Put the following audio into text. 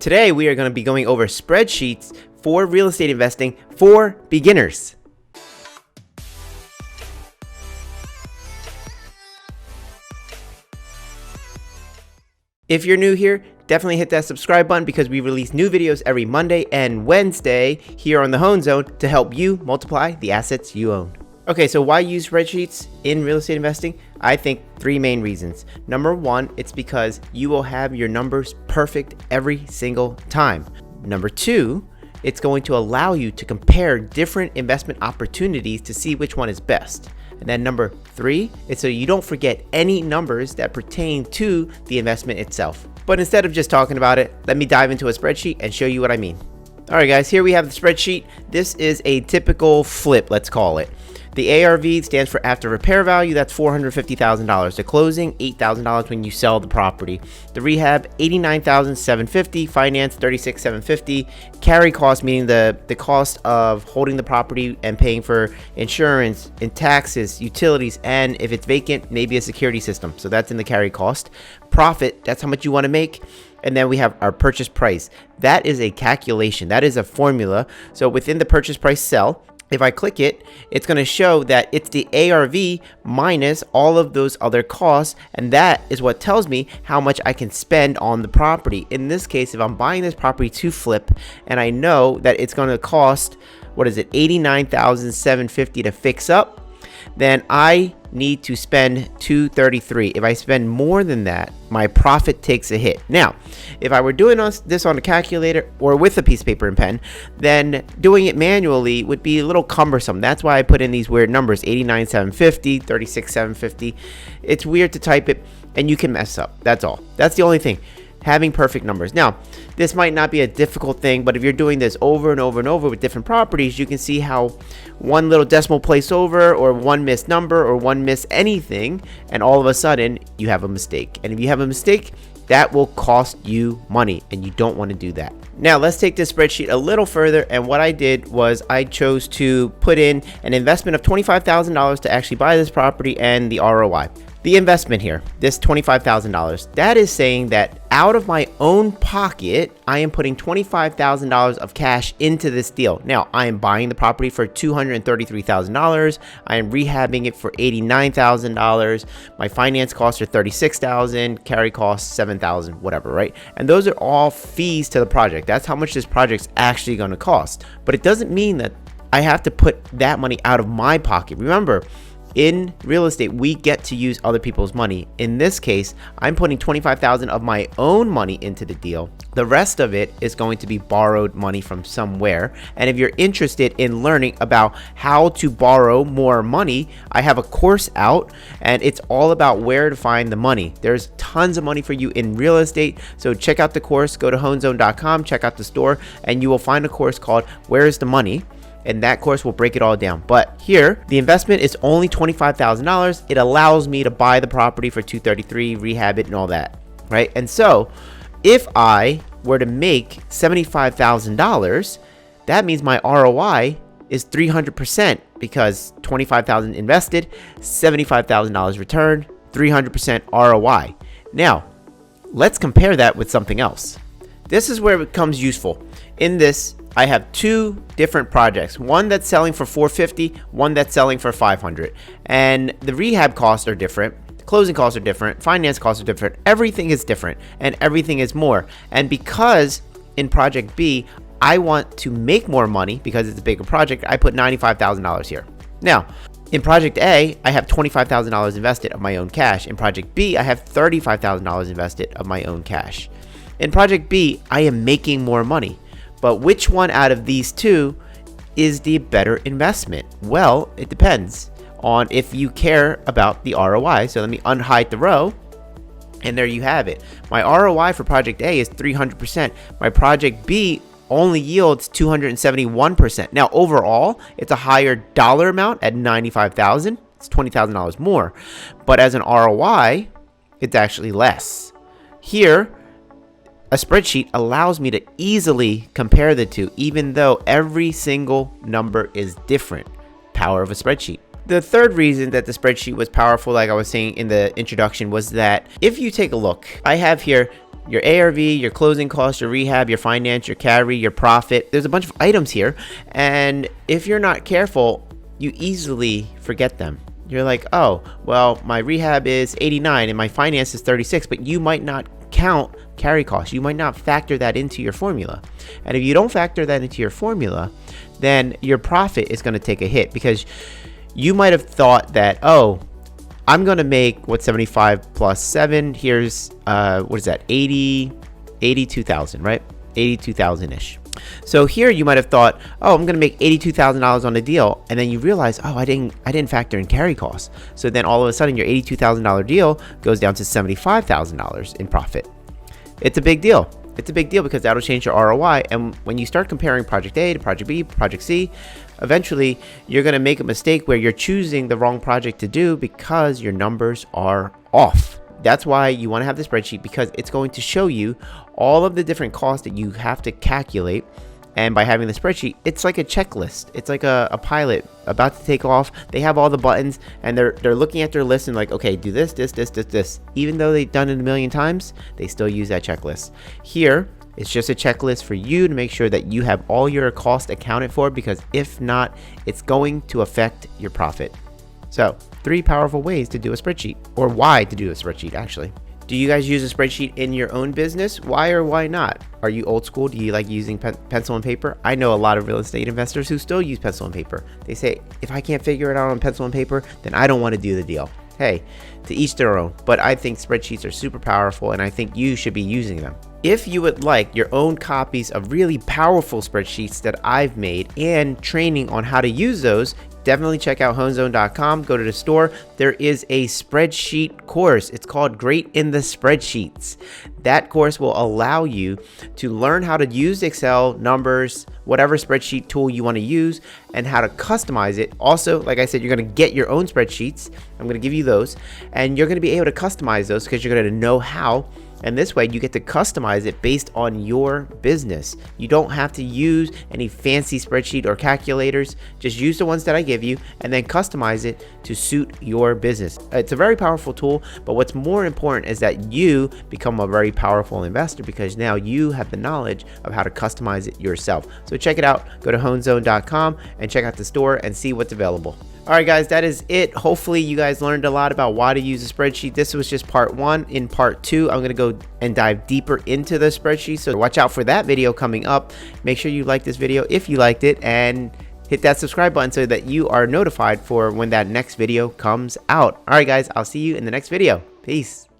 Today, we are going to be going over spreadsheets for real estate investing for beginners. If you're new here, definitely hit that subscribe button because we release new videos every Monday and Wednesday here on the Hoan Zone to help you multiply the assets you own. Okay, so why use spreadsheets in real estate investing? I think three main reasons. Number one, it's because you will have your numbers perfect every single time. Number two, it's going to allow you to compare different investment opportunities to see which one is best. And then number three, it's so you don't forget any numbers that pertain to the investment itself. But instead of just talking about it, let me dive into a spreadsheet and show you what I mean. All right, guys, here we have the spreadsheet. This is a typical flip, let's call it. The ARV stands for after repair value. That's $450,000. The closing, $8,000 when you sell the property. The rehab, $89,750. Finance, $36,750. Carry cost, meaning the cost of holding the property and paying for insurance and taxes, utilities, and if it's vacant, maybe a security system. So that's in the carry cost. Profit, that's how much you want to make. And then we have our purchase price. That is a calculation. That is a formula. So within the purchase price cell, if I click it, it's going to show that it's the ARV minus all of those other costs, and that is what tells me how much I can spend on the property. In this case, if I'm buying this property to flip and I know that it's going to cost, $89,750 to fix up, then I need to spend $233. If I spend more than that, my profit takes a hit. Now, if I were doing this on a calculator or with a piece of paper and pen, then doing it manually would be a little cumbersome. That's why I put in these weird numbers, $89,750, $36,750. It's weird to type it and you can mess up. That's all. That's the only thing. Having perfect numbers. Now, this might not be a difficult thing, but if you're doing this over and over and over with different properties, you can see how one little decimal place over or one missed number or one miss anything, and all of a sudden you have a mistake. And if you have a mistake, that will cost you money, and you don't want to do that. Now, let's take this spreadsheet a little further, and what I did was I chose to put in an investment of $25,000 to actually buy this property and the ROI. The investment here, this $25,000, that is saying that out of my own pocket, I am putting $25,000 of cash into this deal. Now, I am buying the property for $233,000. I am rehabbing it for $89,000. My finance costs are $36,000, carry costs $7,000, whatever, right? And those are all fees to the project. That's how much this project's actually going to cost. But it doesn't mean that I have to put that money out of my pocket. Remember, in real estate, we get to use other people's money. In this case, I'm putting $25,000 of my own money into the deal. The rest of it is going to be borrowed money from somewhere. And if you're interested in learning about how to borrow more money, I have a course out and it's all about where to find the money. There's tons of money for you in real estate. So check out the course, go to hoanzone.com, check out the store, and you will find a course called Where's the Money? And that course will break it all down. But here, the investment is only $25,000. It allows me to buy the property for $233, rehab it, and all that, right? And so, if I were to make $75,000, that means my ROI is 300% because $25,000 invested, $75,000 returned, 300% ROI. Now, let's compare that with something else. This is where it becomes useful. In this, I have two different projects, one that's selling for $450, one that's selling for $500, and the rehab costs are different, the closing costs are different, finance costs are different, everything is different, and everything is more. And because in project B, I want to make more money because it's a bigger project, I put $95,000 here. Now, in project A, I have $25,000 invested of my own cash. In project B, I have $35,000 invested of my own cash. In project B, I am making more money. But which one out of these two is the better investment? Well, it depends on if you care about the ROI. So let me unhide the row. And there you have it. My ROI for project A is 300%. My project B only yields 271%. Now, overall, it's a higher dollar amount at $95,000. It's $20,000 more. But as an ROI, it's actually less. Here, a spreadsheet allows me to easily compare the two, even though every single number is different. Power of a spreadsheet. The third reason that the spreadsheet was powerful, like I was saying in the introduction, was that if you take a look, I have here your ARV, your closing costs, your rehab, your finance, your carry, your profit. There's a bunch of items here, and if you're not careful, you easily forget them. You're like, oh, well, my rehab is 89 and my finance is 36, but you might not count carry costs. You might not factor that into your formula. And if you don't factor that into your formula, then your profit is going to take a hit, because you might have thought that, oh, I'm going to make 75 plus 7. Here's, what is that? 82,000, right? 82,000-ish. So here you might have thought, oh, I'm going to make $82,000 on the deal. And then you realize, oh, I didn't factor in carry costs. So then all of a sudden your $82,000 deal goes down to $75,000 in profit. It's a big deal. It's a big deal because that'll change your ROI. And when you start comparing project A to project B, project C, eventually you're going to make a mistake where you're choosing the wrong project to do because your numbers are off. That's why you want to have the spreadsheet, because it's going to show you all of the different costs that you have to calculate. And by having the spreadsheet, it's like a checklist. It's like a pilot about to take off. They have all the buttons and they're looking at their list and like, okay, do this. Even though they've done it a million times, they still use that checklist. Here, it's just a checklist for you to make sure that you have all your costs accounted for, because if not, it's going to affect your profit. So 3 powerful ways to do a spreadsheet, or why to do a spreadsheet actually. Do you guys use a spreadsheet in your own business? Why or why not? Are you old school? Do you like using pencil and paper? I know a lot of real estate investors who still use pencil and paper. They say, if I can't figure it out on pencil and paper, then I don't want to do the deal. Hey, to each their own. But I think spreadsheets are super powerful, and I think you should be using them. If you would like your own copies of really powerful spreadsheets that I've made and training on how to use those, definitely check out hoanzone.com. Go to the store. There is a spreadsheet course. It's called Great in the Spreadsheets. That course will allow you to learn how to use Excel, numbers, whatever spreadsheet tool you want to use, and how to customize it. Also, like I said, you're going to get your own spreadsheets. I'm going to give you those, and you're going to be able to customize those because you're going to know how. And this way you get to customize it based on your business. You don't have to use any fancy spreadsheet or calculators. Just use the ones that I give you and then customize it to suit your business. It's a very powerful tool, but what's more important is that you become a very powerful investor, because now you have the knowledge of how to customize it yourself. So check it out. Go to hoanzone.com and check out the store and see what's available. All right, guys, that is it. Hopefully you guys learned a lot about why to use a spreadsheet. This was just part 1. In part 2, I'm going to go and dive deeper into the spreadsheet. So watch out for that video coming up. Make sure you like this video if you liked it, and hit that subscribe button so that you are notified for when that next video comes out. All right, guys, I'll see you in the next video. Peace.